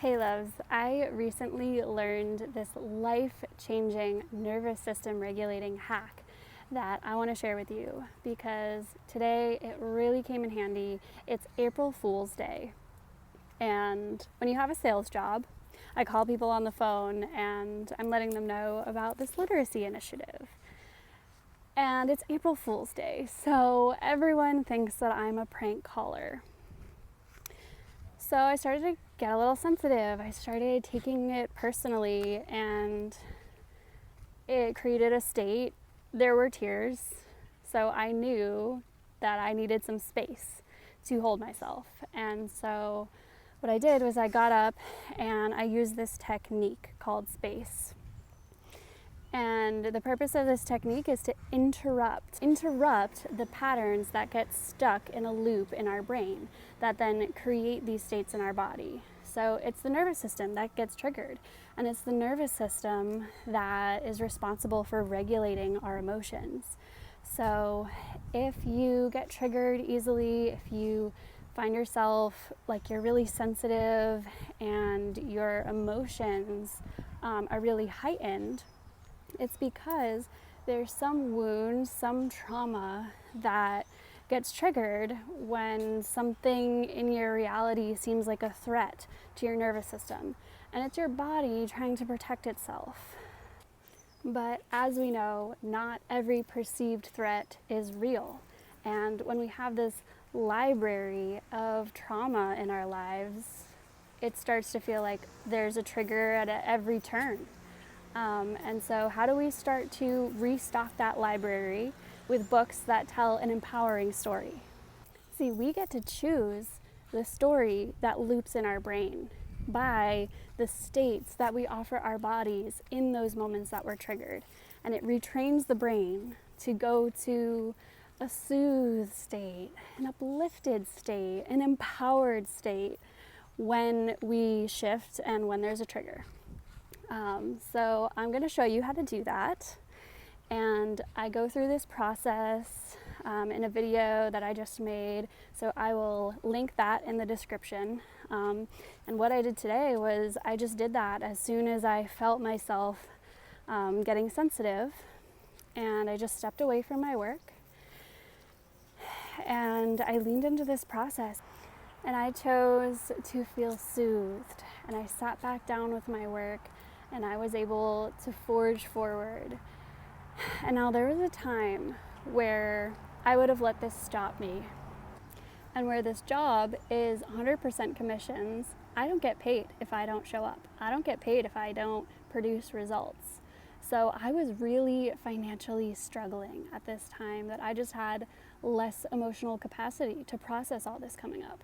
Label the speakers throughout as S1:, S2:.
S1: Hey loves, I recently learned this life-changing nervous system regulating hack that I want to share with you because today it really came in handy. It's April Fool's Day, and when you have a sales job, I call people on the phone and I'm letting them know about this literacy initiative. And it's April Fool's Day, so everyone thinks that I'm a prank caller. So I started to get a little sensitive. I started taking it personally, and it created a state. There were tears, so I knew that I needed some space to hold myself. And so what I did was I got up and I used this technique called space. And the purpose of this technique is to interrupt the patterns that get stuck in a loop in our brain that then create these states in our body. So it's the nervous system that gets triggered, and it's the nervous system that is responsible for regulating our emotions. So if you get triggered easily, if you find yourself like you're really sensitive and your emotions are really heightened, it's because there's some wound, some trauma that gets triggered when something in your reality seems like a threat to your nervous system. And it's your body trying to protect itself. But as we know, not every perceived threat is real. And when we have this library of trauma in our lives, it starts to feel like there's a trigger at every turn. And so how do we start to restock that library with books that tell an empowering story? See, we get to choose the story that loops in our brain by the states that we offer our bodies in those moments that we're triggered. And it retrains the brain to go to a soothed state, an uplifted state, an empowered state when we shift and when there's a trigger. So I'm going to show you how to do that, and I go through this process in a video that I just made, so I will link that in the description. And what I did today was I just did that as soon as I felt myself getting sensitive, and I just stepped away from my work and I leaned into this process, and I chose to feel soothed, and I sat back down with my work and I was able to forge forward. And now there was a time where I would have let this stop me. And where this job is 100% commissions, I don't get paid if I don't show up. I don't get paid if I don't produce results. So I was really financially struggling at this time, that I just had less emotional capacity to process all this coming up.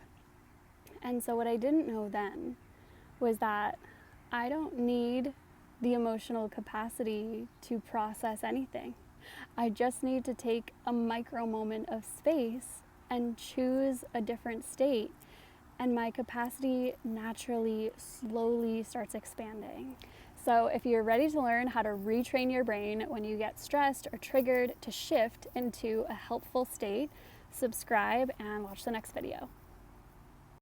S1: And so what I didn't know then was that I don't need the emotional capacity to process anything. I just need to take a micro moment of space and choose a different state, and my capacity naturally, slowly starts expanding. So if you're ready to learn how to retrain your brain when you get stressed or triggered to shift into a helpful state, subscribe and watch the next video.